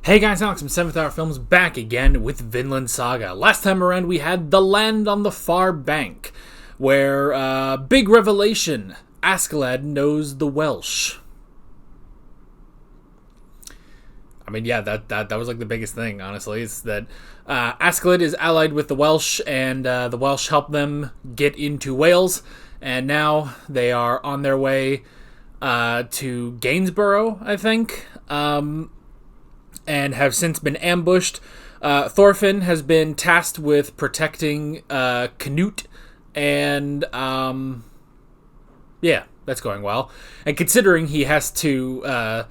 Hey guys, Alex from 7th Hour Films back again with Vinland Saga. Last time around we had The Land on the Far Bank, where, big revelation, Askeladd knows the Welsh. I mean, yeah, that was like the biggest thing, honestly, is that Askeladd is allied with the Welsh, and the Welsh help them get into Wales, and now they are on their way to Gainsborough, I think, and have since been ambushed. Thorfinn has been tasked with protecting Canute, and yeah, that's going well. And considering he has to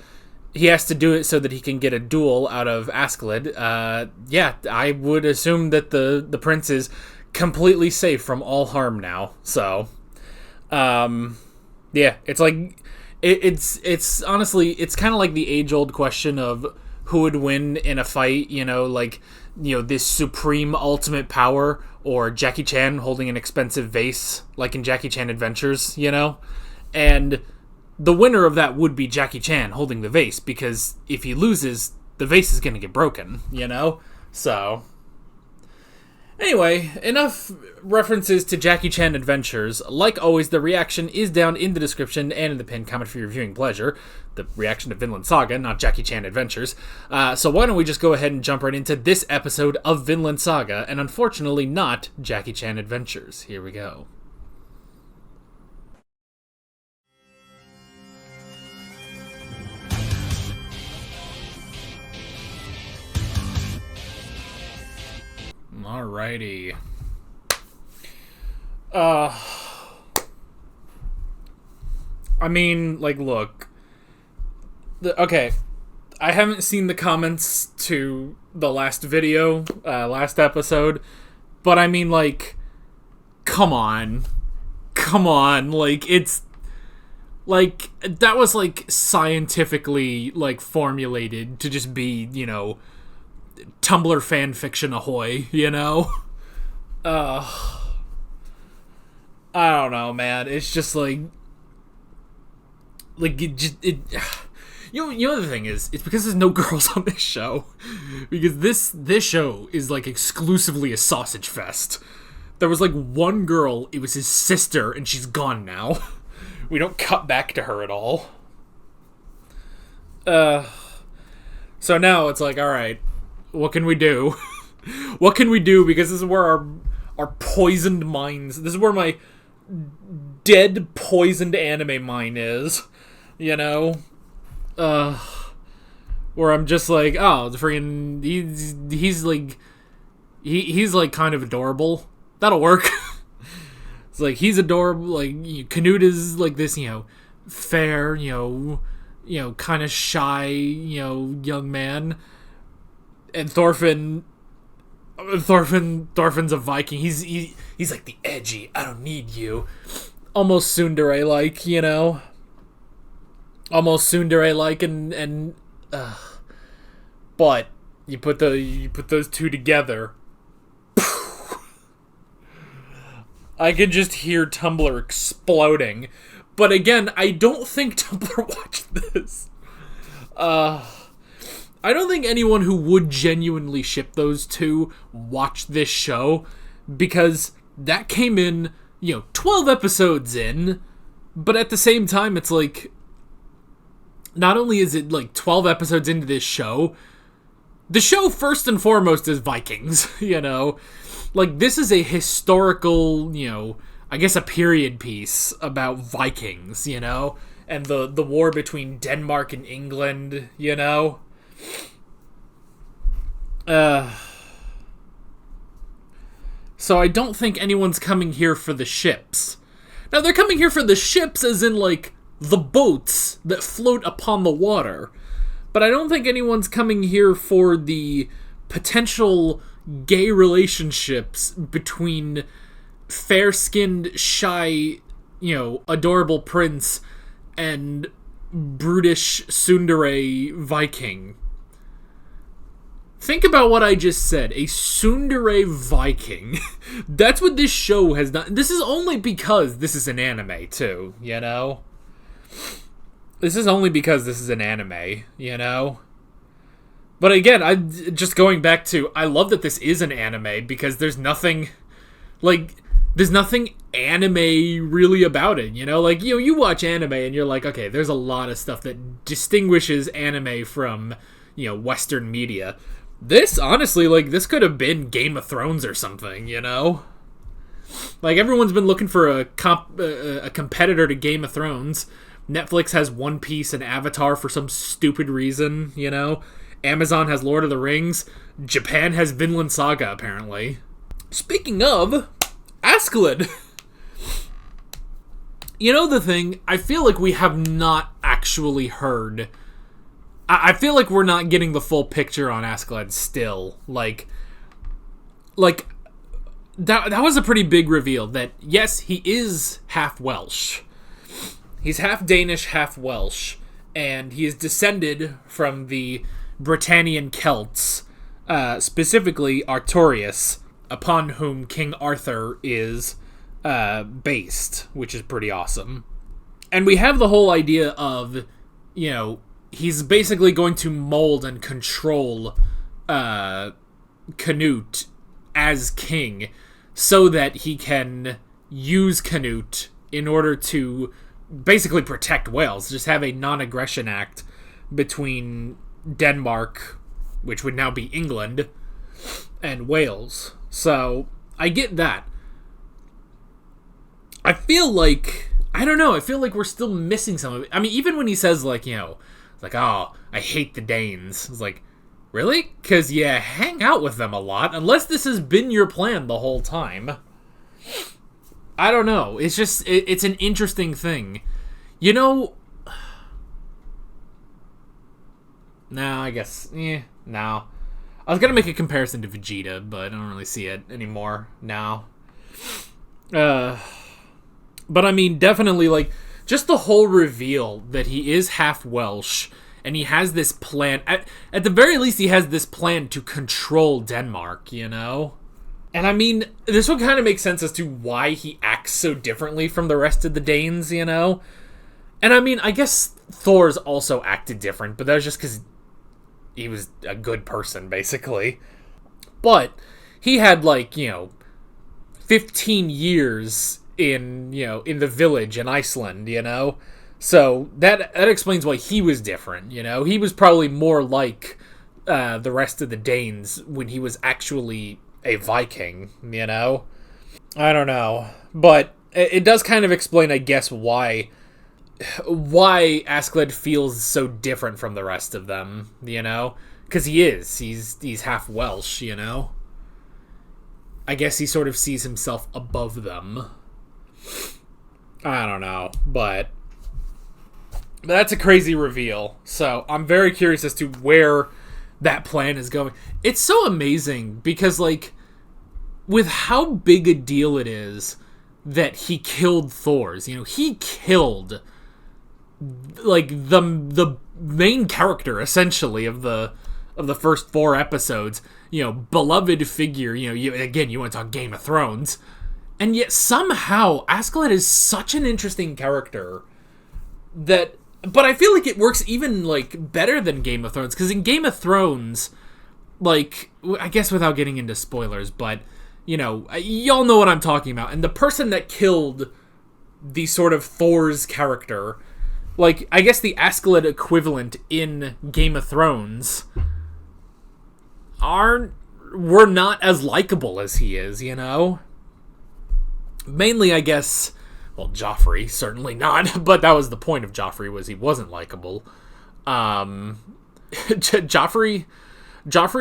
do it so that he can get a duel out of Askeladd, yeah, I would assume that the prince is completely safe from all harm now. So, yeah, it's like it's honestly, it's kind of like the age-old question of who would win in a fight, this supreme ultimate power, or Jackie Chan holding an expensive vase, like in Jackie Chan Adventures, And the winner of that would be Jackie Chan holding the vase, because if he loses, the vase is going to get broken, So, anyway, enough references to Jackie Chan Adventures. Like always, the reaction is down in the description and in the pinned comment for your viewing pleasure. The reaction to Vinland Saga, not Jackie Chan Adventures. So why don't we just go ahead and jump right into this episode of Vinland Saga, and unfortunately not Jackie Chan Adventures. Here we go. Alrighty. I mean, look. Okay, I haven't seen the comments to the last video, last episode, but I mean, come on, it's, that was, scientifically, formulated to just be, Tumblr fan fiction ahoy, I don't know, man, it's just, the thing is, it's because there's no girls on this show. Because this show is, exclusively a sausage fest. There was, one girl, it was his sister, and she's gone now. We don't cut back to her at all. So now it's alright, what can we do? What can we do? Because this is where our poisoned minds, this is where my dead, poisoned anime mind is. Where I'm just oh, the freaking, he's kind of adorable. That'll work. It's he's adorable, Canute is this, fair, kind of shy, young man. And Thorfinn's a Viking. He's the edgy, I don't need you. Almost tsundere-like, almost tsundere-like, and but you put those two together, I could just hear Tumblr exploding. But again, I don't think Tumblr watched this. I don't think anyone who would genuinely ship those two watched this show, because that came in, 12 episodes in, but at the same time, it's not only is it 12 episodes into this show, the show first and foremost is Vikings, this is a historical, I guess a period piece about Vikings, and the war between Denmark and England, So I don't think anyone's coming here for the ships. Now, they're coming here for the ships as in, the boats that float upon the water. But I don't think anyone's coming here for the potential gay relationships between fair-skinned, shy, adorable prince and brutish tsundere Viking. Think about what I just said. A tsundere Viking. That's what this show has done. This is only because this is an anime, too, This is only because this is an anime, But again, I just going back to, I love that this is an anime because there's nothing anime really about it, you know? Like, you watch anime and you're like, okay, there's a lot of stuff that distinguishes anime from, Western media. This, honestly, like, this could have been Game of Thrones or something, you know? Like, everyone's been looking for a competitor to Game of Thrones. Netflix has One Piece and Avatar for some stupid reason, you know? Amazon has Lord of the Rings. Japan has Vinland Saga, apparently. Speaking of, Askeladd. You know the thing? I feel like we have not actually heard... I feel like we're not getting the full picture on Askeladd still. Like that was a pretty big reveal that, yes, he is half Welsh. He's half Danish, half Welsh. And he is descended from the Britannian Celts, specifically Artorias, upon whom King Arthur is based, which is pretty awesome. And we have the whole idea of, he's basically going to mold and control Canute as king so that he can use Canute in order to basically protect Wales, just have a non-aggression act between Denmark, which would now be England, and Wales. So, I get that. I feel like, I don't know, I feel like we're still missing some of it. I mean, even when he says, like, oh, I hate the Danes. It's like, really? Because you hang out with them a lot, unless this has been your plan the whole time. I don't know. It's just, it's an interesting thing. No, I guess, no. I was going to make a comparison to Vegeta, but I don't really see it anymore now. But I mean, definitely, like, just the whole reveal that he is half Welsh, and he has this plan, at the very least, he has this plan to control Denmark, you know? And I mean, this would kind of make sense as to why he acts so differently from the rest of the Danes, you know? And I mean, I guess Thor's also acted different, but that was just because he was a good person, basically. But he had, like, 15 years in the village in Iceland, you know? So that explains why he was different, you know? He was probably more like the rest of the Danes when he was actually a Viking, you know? I don't know. But it does kind of explain, I guess, why Askeladd feels so different from the rest of them, you know? Because he's half Welsh, you know? I guess he sort of sees himself above them. I don't know, but that's a crazy reveal. So I'm very curious as to where that plan is going. It's so amazing because, like, with how big a deal it is that he killed Thor's, he killed, like, the main character, essentially, of the first 4 episodes, beloved figure, again, you want to talk Game of Thrones, and yet somehow Askeladd is such an interesting character that, but I feel like it works even, like, better than Game of Thrones, because in Game of Thrones, like, I guess without getting into spoilers, but, y'all know what I'm talking about, and the person that killed the sort of Thor's character, like, I guess the Askeladd equivalent in Game of Thrones were not as likable as he is, Mainly, I guess, well, Joffrey, certainly not, but that was the point of Joffrey, was he wasn't likable. Joffrey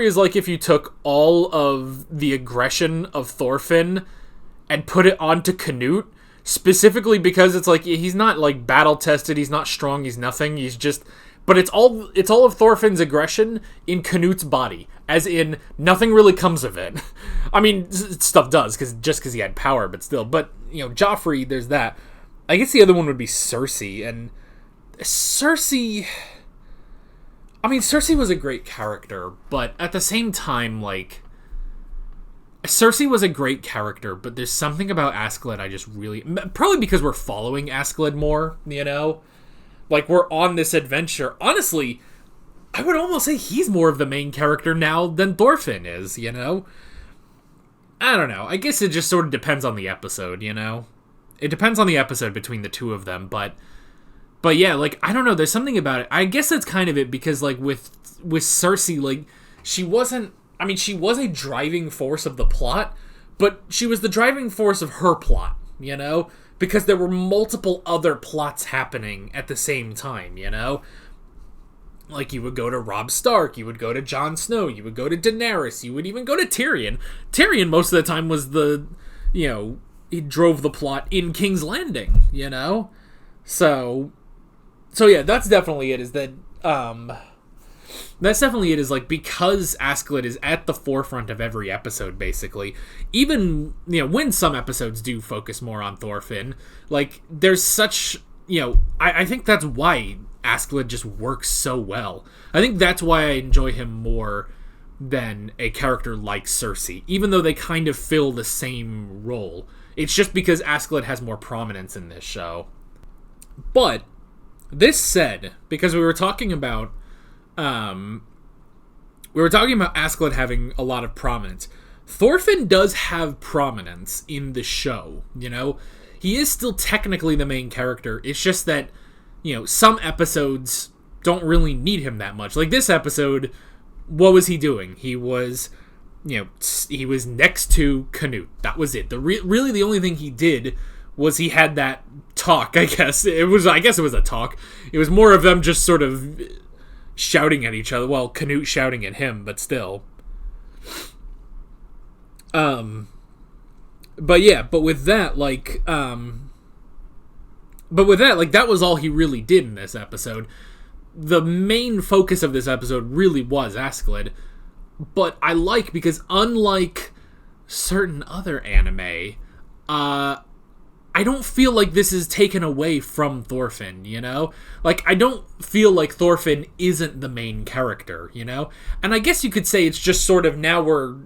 is like if you took all of the aggression of Thorfinn and put it onto Canute, specifically because it's like, he's not, like, battle-tested, he's not strong, he's nothing, he's just... But it's all of Thorfinn's aggression in Canute's body, as in nothing really comes of it. I mean, stuff does, because he had power, but still. But Joffrey, there's that. I guess the other one would be Cersei, and Cersei. I mean, Cersei was a great character, but at the same time, like, Cersei was a great character, but there's something about Askeladd I just really, probably because we're following Askeladd more, Like, we're on this adventure. Honestly, I would almost say he's more of the main character now than Thorfinn is, you know? I don't know. I guess it just sort of depends on the episode, you know? It depends on the episode between the two of them, but yeah, like, I don't know, there's something about it. I guess that's kind of it, because, like, with Cersei, like, she was a driving force of the plot, but she was the driving force of her plot, you know? Because there were multiple other plots happening at the same time, you know? Like, you would go to Robb Stark, you would go to Jon Snow, you would go to Daenerys, you would even go to Tyrion. Tyrion, most of the time, was the, you know, he drove the plot in King's Landing, you know? So yeah, that's definitely it, is that, that's definitely it, is, like, because Askeladd is at the forefront of every episode, basically, even, you know, when some episodes do focus more on Thorfinn, like, there's such, you know, I think that's why Askeladd just works so well. I think that's why I enjoy him more than a character like Cersei, even though they kind of fill the same role. It's just because Askeladd has more prominence in this show. But, this said, because we were talking about Askeladd having a lot of prominence, Thorfinn does have prominence in the show, you know? He is still technically the main character, it's just that, you know, some episodes don't really need him that much. Like this episode, what was he doing? He was, you know, he was next to Canute. That was it. Really the only thing he did was he had that talk, I guess. It was a talk. It was more of them just sort of shouting at each other. Well, Canute shouting at him, but still. But with that, that was all he really did in this episode. The main focus of this episode really was Askeladd, but because unlike certain other anime, I don't feel like this is taken away from Thorfinn, you know? Like, I don't feel like Thorfinn isn't the main character, you know? And I guess you could say it's just sort of now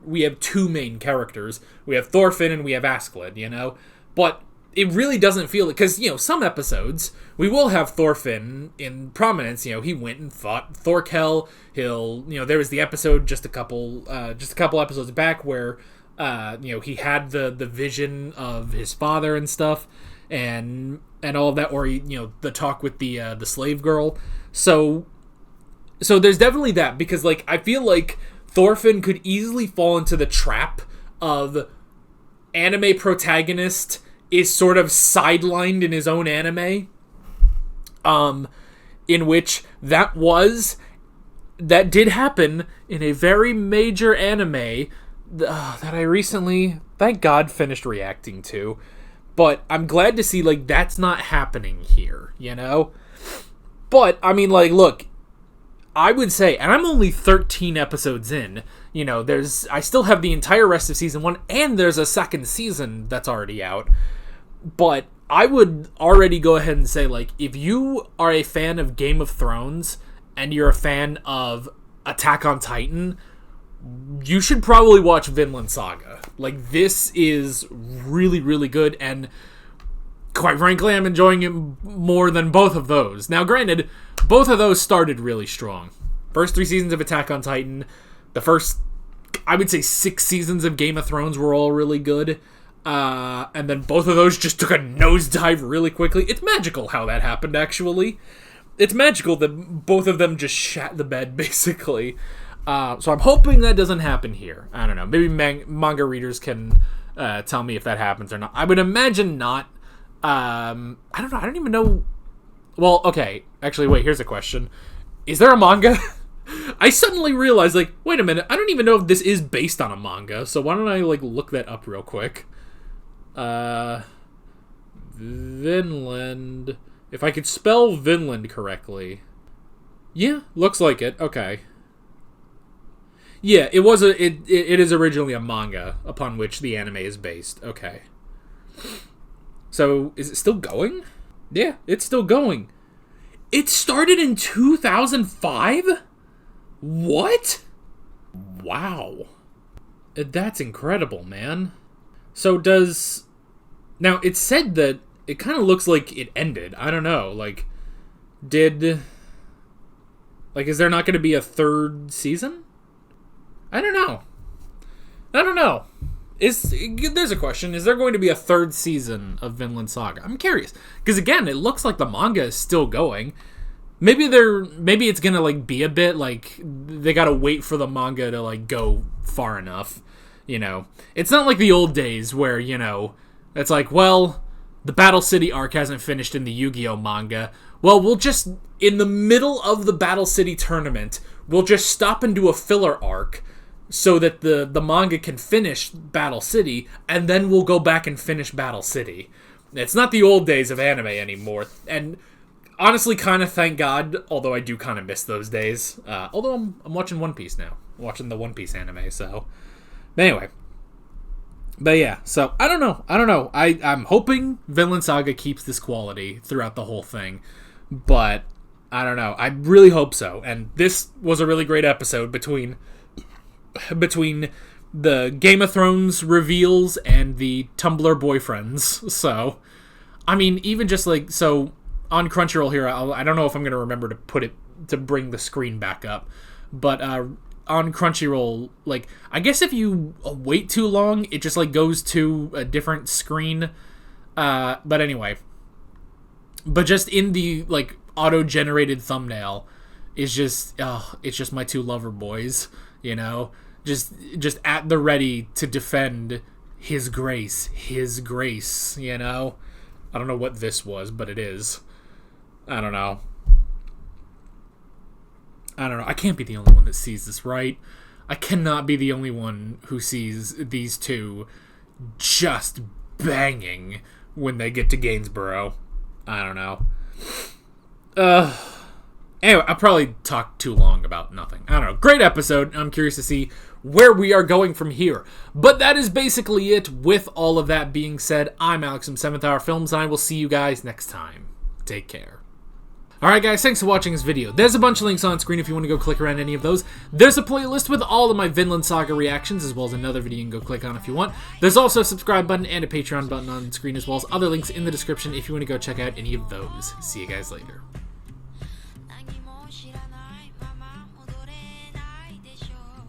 we have two main characters. We have Thorfinn and we have Askeladd, you know? But it really doesn't feel it, because, you know, some episodes, we will have Thorfinn in prominence, you know, he went and fought Thorkel, there was the episode just a couple episodes back where, you know, he had the vision of his father and stuff, and all of that, or, you know, the talk with the slave girl, so there's definitely that, because, like, I feel like Thorfinn could easily fall into the trap of anime protagonist is sort of sidelined in his own anime, in which that did happen in a very major anime that I recently, thank God, finished reacting to. But I'm glad to see, like, that's not happening here, you know? But, I mean, like, look, I would say, and I'm only 13 episodes in, you know, I still have the entire rest of season 1, and there's a second season that's already out. But I would already go ahead and say, like, if you are a fan of Game of Thrones, and you're a fan of Attack on Titan, you should probably watch Vinland Saga. Like, this is really, really good, and quite frankly, I'm enjoying it more than both of those. Now, granted, both of those started really strong. First 3 seasons of Attack on Titan, the first, I would say, 6 seasons of Game of Thrones were all really good, and then both of those just took a nosedive really quickly. It's magical how that happened, actually. It's magical that both of them just shat the bed, basically. So I'm hoping that doesn't happen here. I don't know. Maybe manga readers can tell me if that happens or not. I would imagine not. I don't know. I don't even know. Well, okay. Actually, wait. Here's a question. Is there a manga? I suddenly realized, like, wait a minute. I don't even know if this is based on a manga. So why don't I, like, look that up real quick? Vinland. If I could spell Vinland correctly. Yeah, looks like it. Okay. Yeah, it is originally a manga upon which the anime is based. Okay. So, is it still going? Yeah, it's still going. It started in 2005? What? Wow. That's incredible, man. So now, it said that it kind of looks like it ended. I don't know. Like, Like, is there not going to be a third season? I don't know. There's a question. Is there going to be a third season of Vinland Saga? I'm curious. Because, again, it looks like the manga is still going. Maybe it's going to, like, be a bit, like, they got to wait for the manga to, like, go far enough. You know? It's not like the old days where, you know, it's like, well, the Battle City arc hasn't finished in the Yu-Gi-Oh! Manga. Well, we'll just, in the middle of the Battle City tournament, we'll just stop and do a filler arc so that the manga can finish Battle City, and then we'll go back and finish Battle City. It's not the old days of anime anymore, and honestly, kind of thank God, although I do kind of miss those days. Although I'm watching One Piece now. I'm watching the One Piece anime, so... But anyway. But yeah, so I don't know. I'm hoping Vinland Saga keeps this quality throughout the whole thing, but I don't know. I really hope so. And this was a really great episode between the Game of Thrones reveals and the Tumblr boyfriends. So, I mean, even just like, so on Crunchyroll here, I don't know if I'm going to remember to bring the screen back up, but on Crunchyroll, like, I guess if you wait too long, it just like goes to a different screen. But anyway, but just in the like auto-generated thumbnail is just, it's just my two lover boys, you know, just at the ready to defend his grace, you know. I don't know what this was, but it is. I don't know. I can't be the only one that sees this, right? I cannot be the only one who sees these two just banging when they get to Gainsborough. I don't know. Anyway, I probably talked too long about nothing. I don't know. Great episode. I'm curious to see where we are going from here. But that is basically it. With all of that being said, I'm Alex from 7th Hour Films, and I will see you guys next time. Take care. Alright guys, thanks for watching this video. There's a bunch of links on screen if you want to go click around any of those. There's a playlist with all of my Vinland Saga reactions, as well as another video you can go click on if you want. There's also a subscribe button and a Patreon button on screen, as well as other links in the description if you want to go check out any of those. See you guys later.